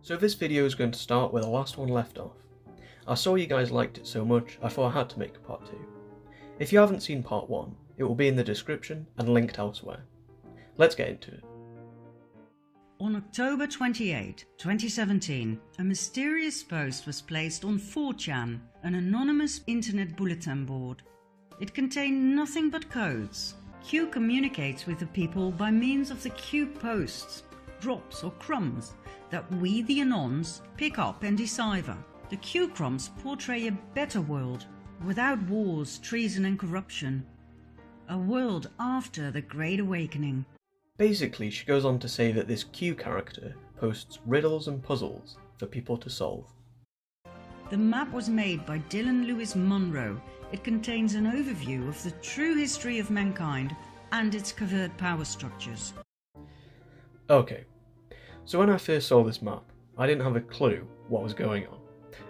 So this video is going to start where the last one left off. I saw you guys liked it so much, I thought I had to make a part 2. If you haven't seen part 1, it will be in the description and linked elsewhere. Let's get into it. On October 28, 2017, a mysterious post was placed on 4chan, an anonymous internet bulletin board. It contained nothing but codes. Q communicates with the people by means of the Q posts, drops or crumbs that we, the Anons, pick up and decipher. The Q crumbs portray a better world, without wars, treason and corruption. A world after the Great Awakening. Basically, she goes on to say that this Q character posts riddles and puzzles for people to solve. The map was made by Dylan Lewis Munro. It contains an overview of the true history of mankind and its covert power structures. Okay, so when I first saw this map, I didn't have a clue what was going on,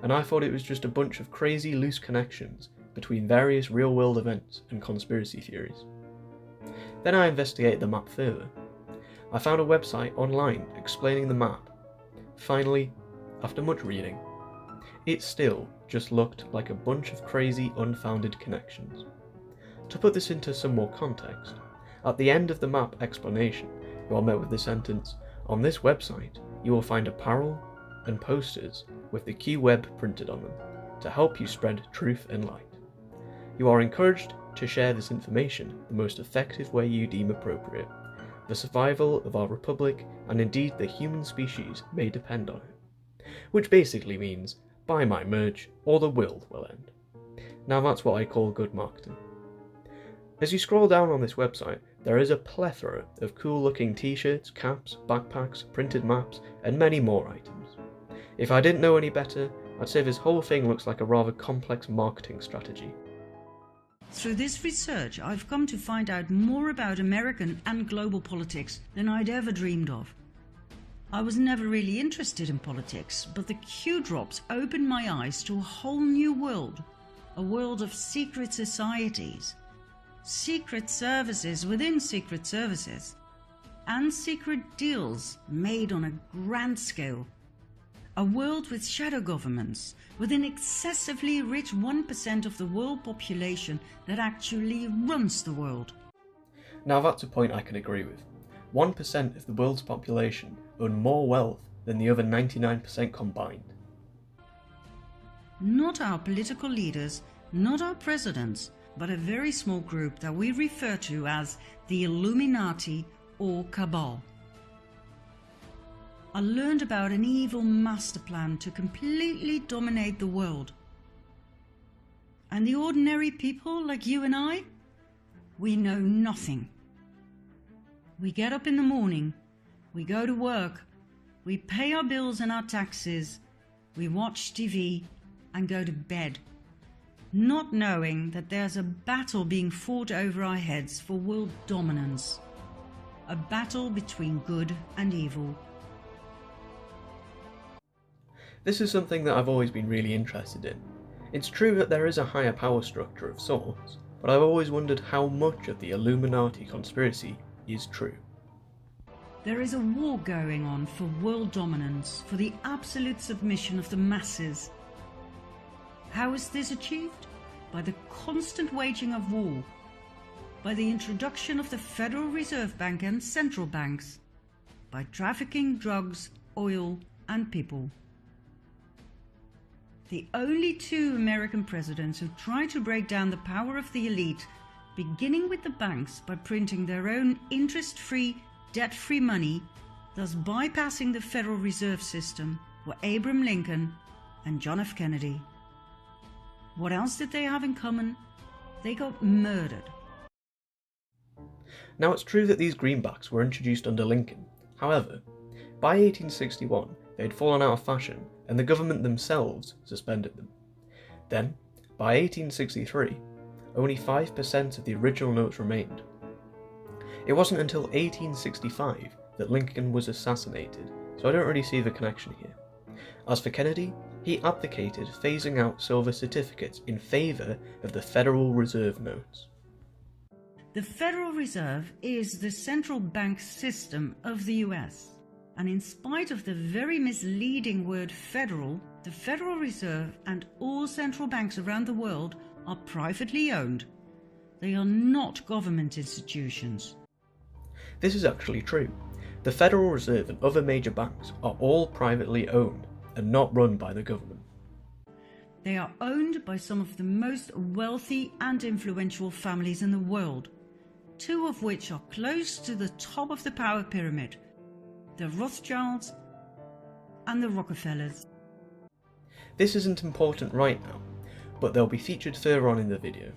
and I thought it was just a bunch of crazy loose connections between various real-world events and conspiracy theories. Then I investigated the map further. I found a website online explaining the map. Finally, after much reading, it still just looked like a bunch of crazy unfounded connections. To put this into some more context, at the end of the map explanation, you are met with the sentence, "On this website, you will find apparel and posters with the Q web printed on them to help you spread truth and light. You are encouraged to share this information the most effective way you deem appropriate. The survival of our republic and indeed the human species may depend on it." Which basically means, buy my merch or the world will end. Now that's what I call good marketing. As you scroll down on this website, there is a plethora of cool looking t-shirts, caps, backpacks, printed maps, and many more items. If I didn't know any better, I'd say this whole thing looks like a rather complex marketing strategy. Through this research, I've come to find out more about American and global politics than I'd ever dreamed of. I was never really interested in politics, but the Q drops opened my eyes to a whole new world. A world of secret societies, secret services within secret services, and secret deals made on a grand scale. A world with shadow governments, with an excessively rich 1% of the world population that actually runs the world. Now that's a point I can agree with. 1% of the world's population own more wealth than the other 99% combined. Not our political leaders, not our presidents, but a very small group that we refer to as the Illuminati or Cabal. I learned about an evil master plan to completely dominate the world. And the ordinary people like you and I, we know nothing. We get up in the morning, we go to work, we pay our bills and our taxes, we watch TV and go to bed, not knowing that there's a battle being fought over our heads for world dominance. A battle between good and evil. This is something that I've always been really interested in. It's true that there is a higher power structure of sorts, but I've always wondered how much of the Illuminati conspiracy is true. There is a war going on for world dominance, for the absolute submission of the masses. How is this achieved? By the constant waging of war, by the introduction of the Federal Reserve Bank and central banks, by trafficking drugs, oil and people. The only two American presidents who tried to break down the power of the elite, beginning with the banks by printing their own interest-free, debt-free money, thus bypassing the Federal Reserve System, were Abraham Lincoln and John F. Kennedy. What else did they have in common? They got murdered. Now it's true that these greenbacks were introduced under Lincoln. However, by 1861 they had fallen out of fashion and the government themselves suspended them. Then, by 1863, only 5% of the original notes remained. It wasn't until 1865 that Lincoln was assassinated, so I don't really see the connection here. As for Kennedy, he advocated phasing out silver certificates in favour of the Federal Reserve notes. The Federal Reserve is the central bank system of the US. And in spite of the very misleading word federal, the Federal Reserve and all central banks around the world are privately owned. They are not government institutions. This is actually true. The Federal Reserve and other major banks are all privately owned and not run by the government. They are owned by some of the most wealthy and influential families in the world, two of which are close to the top of the power pyramid: the Rothschilds and the Rockefellers. This isn't important right now, but they'll be featured further on in the video.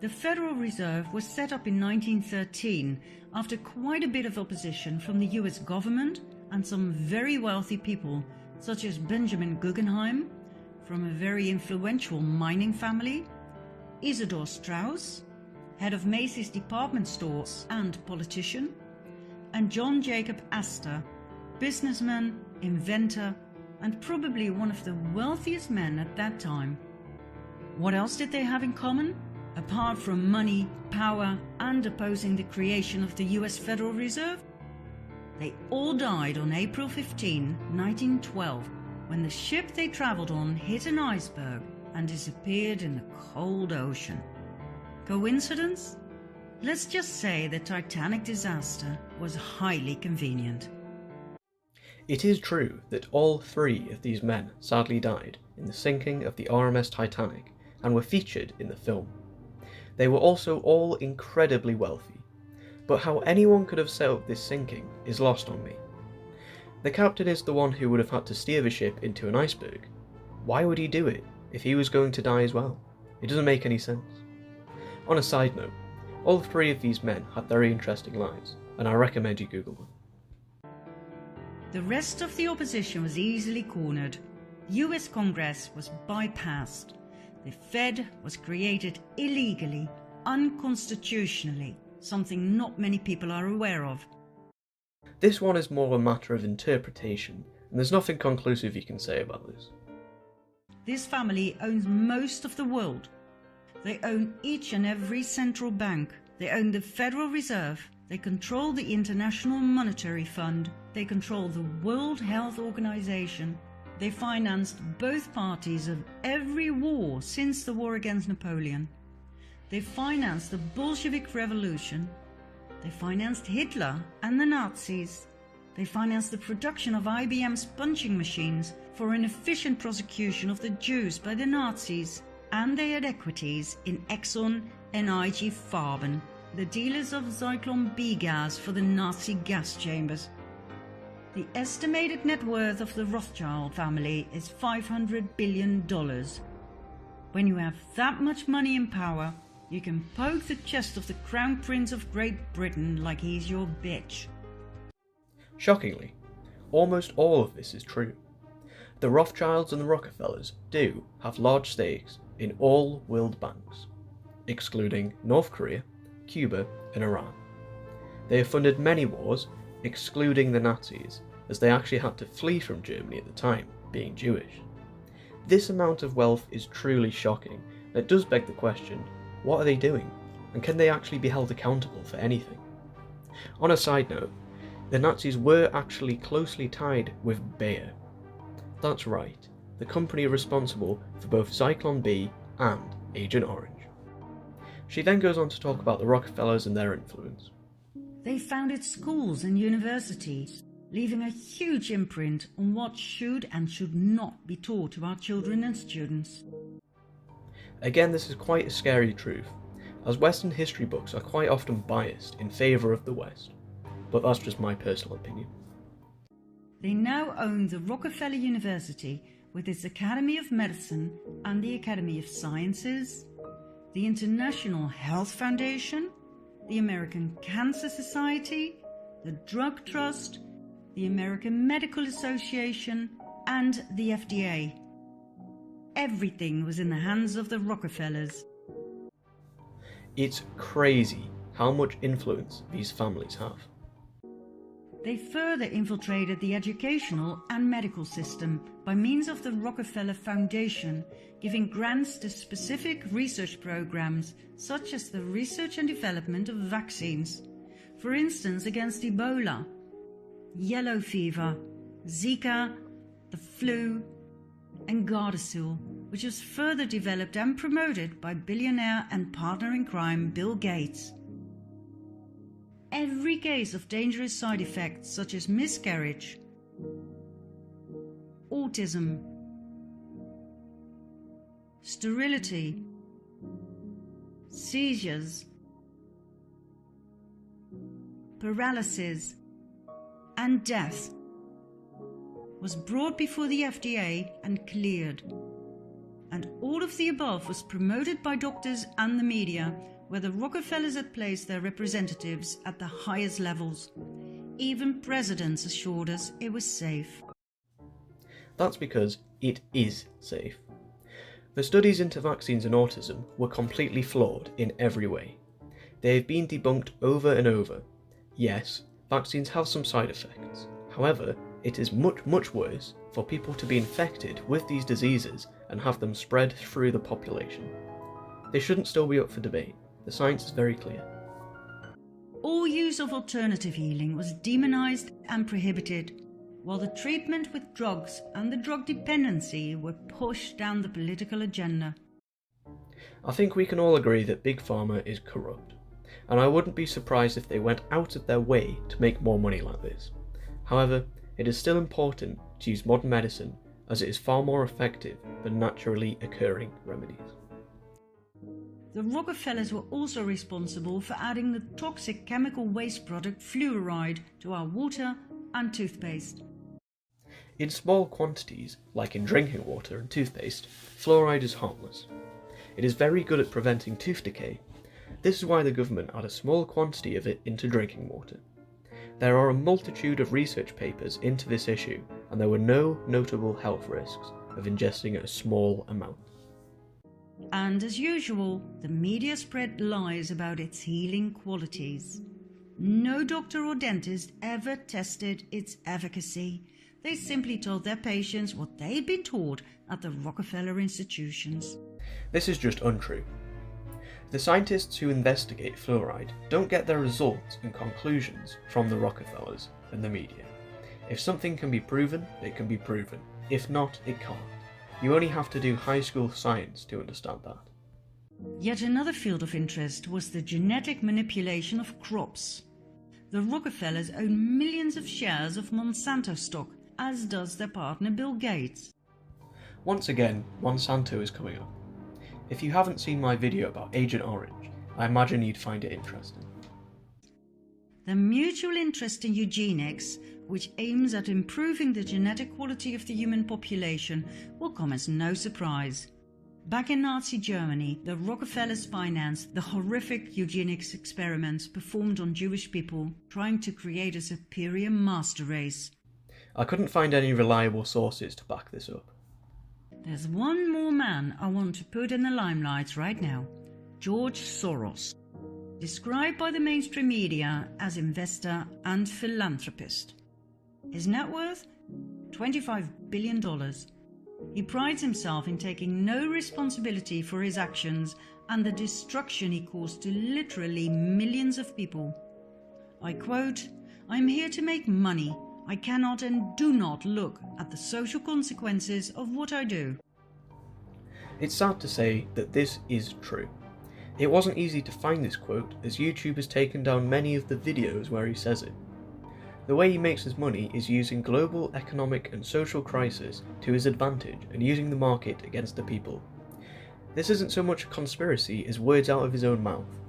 The Federal Reserve was set up in 1913 after quite a bit of opposition from the US government and some very wealthy people, such as Benjamin Guggenheim, from a very influential mining family, Isidor Straus, head of Macy's department stores and politician, and John Jacob Astor, businessman, inventor, and probably one of the wealthiest men at that time. What else did they have in common? Apart from money, power, and opposing the creation of the US Federal Reserve? They all died on April 15, 1912, when the ship they traveled on hit an iceberg and disappeared in the cold ocean. Coincidence? Let's just say the Titanic disaster was highly convenient. It is true that all three of these men sadly died in the sinking of the RMS Titanic and were featured in the film. They were also all incredibly wealthy, but how anyone could have set up this sinking is lost on me. The captain is the one who would have had to steer the ship into an iceberg. Why would he do it if he was going to die as well? It doesn't make any sense. On a side note, all three of these men had very interesting lives, and I recommend you Google them. The rest of the opposition was easily cornered. The US Congress was bypassed. The Fed was created illegally, unconstitutionally, something not many people are aware of. This one is more a matter of interpretation, and there's nothing conclusive you can say about this. This family owns most of the world. They own each and every central bank. They own the Federal Reserve. They control the International Monetary Fund. They control the World Health Organization. They financed both parties of every war since the war against Napoleon. They financed the Bolshevik Revolution. They financed Hitler and the Nazis. They financed the production of IBM's punching machines for an efficient prosecution of the Jews by the Nazis. And they had equities in Exxon and IG Farben, the dealers of Zyklon B gas for the Nazi gas chambers. The estimated net worth of the Rothschild family is $500 billion. When you have that much money and power, you can poke the chest of the Crown Prince of Great Britain like he's your bitch. Shockingly, almost all of this is true. The Rothschilds and the Rockefellers do have large stakes in all world banks, excluding North Korea, Cuba, and Iran. They have funded many wars, excluding the Nazis, as they actually had to flee from Germany at the time, being Jewish. This amount of wealth is truly shocking, and it does beg the question, what are they doing, and can they actually be held accountable for anything? On a side note, the Nazis were actually closely tied with Bayer. That's right, the company responsible for both Zyklon B and Agent Orange. She then goes on to talk about the Rockefellers and their influence. They founded schools and universities, leaving a huge imprint on what should and should not be taught to our children and students. Again, this is quite a scary truth, as Western history books are quite often biased in favour of the West, but that's just my personal opinion. They now own the Rockefeller University with its Academy of Medicine and the Academy of Sciences, the International Health Foundation, the American Cancer Society, the Drug Trust, the American Medical Association, and the FDA. Everything was in the hands of the Rockefellers. It's crazy how much influence these families have. They further infiltrated the educational and medical system by means of the Rockefeller Foundation, giving grants to specific research programs such as the research and development of vaccines, for instance against Ebola. yellow fever, Zika, the flu, and Gardasil, which was further developed and promoted by billionaire and partner in crime Bill Gates. Every case of dangerous side effects such as miscarriage, autism, sterility, seizures, paralysis, and death was brought before the FDA and cleared. And all of the above was promoted by doctors and the media, where the Rockefellers had placed their representatives at the highest levels. Even presidents assured us it was safe. That's because it is safe. The studies into vaccines and autism were completely flawed in every way. They have been debunked over and over. Yes, vaccines have some side effects. However, it is much worse for people to be infected with these diseases and have them spread through the population. They shouldn't still be up for debate. The science is very clear. All use of alternative healing was demonized and prohibited, while the treatment with drugs and the drug dependency were pushed down the political agenda. I think we can all agree that Big Pharma is corrupt, and I wouldn't be surprised if they went out of their way to make more money like this. However, it is still important to use modern medicine, as it is far more effective than naturally occurring remedies. The Rockefellers were also responsible for adding the toxic chemical waste product fluoride to our water and toothpaste. In small quantities, like in drinking water and toothpaste, fluoride is harmless. It is very good at preventing tooth decay. This is why the government add a small quantity of it into drinking water. There are a multitude of research papers into this issue, and there were no notable health risks of ingesting a small amount. And as usual, the media spread lies about its healing qualities. No doctor or dentist ever tested its efficacy. They simply told their patients what they'd been taught at the Rockefeller institutions. This is just untrue. The scientists who investigate fluoride don't get their results and conclusions from the Rockefellers and the media. If something can be proven, it can be proven. If not, it can't. You only have to do high school science to understand that. Yet another field of interest was the genetic manipulation of crops. The Rockefellers own millions of shares of Monsanto stock, as does their partner Bill Gates. Once again, Monsanto is coming up. If you haven't seen my video about Agent Orange, I imagine you'd find it interesting. The mutual interest in eugenics, which aims at improving the genetic quality of the human population, will come as no surprise. Back in Nazi Germany, the Rockefellers financed the horrific eugenics experiments performed on Jewish people, trying to create a superior master race. I couldn't find any reliable sources to back this up. There's one more man I want to put in the limelight right now: George Soros. Described by the mainstream media as investor and philanthropist. His net worth? $25 billion. He prides himself in taking no responsibility for his actions and the destruction he caused to literally millions of people. I quote, "I'm here to make money. I cannot and do not look at the social consequences of what I do." It's sad to say that this is true. It wasn't easy to find this quote, as YouTube has taken down many of the videos where he says it. The way he makes his money is using global economic and social crisis to his advantage and using the market against the people. This isn't so much a conspiracy as words out of his own mouth.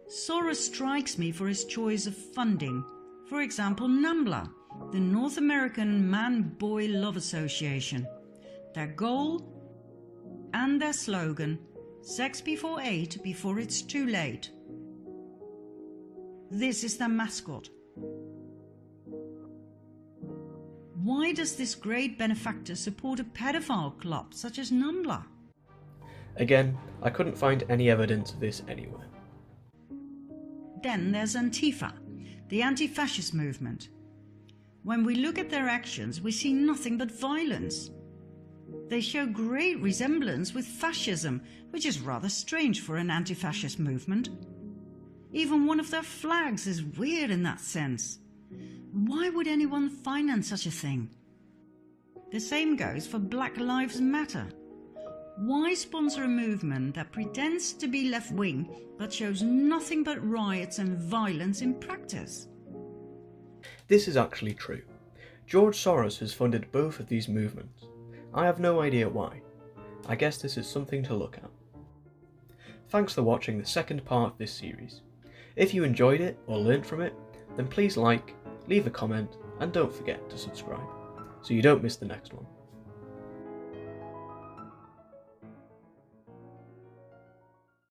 Soros strikes me for his choice of funding. For example, NAMBLA, the North American Man-Boy Love Association. Their goal and their slogan: sex before 8, before it's too late. This is their mascot. Why does this great benefactor support a pedophile club such as NAMBLA? Again, I couldn't find any evidence of this anywhere. Then there's Antifa, the anti-fascist movement. When we look at their actions, we see nothing but violence. They show great resemblance with fascism, which is rather strange for an anti-fascist movement. Even one of their flags is weird in that sense. Why would anyone finance such a thing? The same goes for Black Lives Matter. Why sponsor a movement that pretends to be left-wing but shows nothing but riots and violence in practice? This is actually true. George Soros has funded both of these movements. I have no idea why. I guess this is something to look at. Thanks for watching the second part of this series. If you enjoyed it or learnt from it, then please like, leave a comment, and don't forget to subscribe, so you don't miss the next one.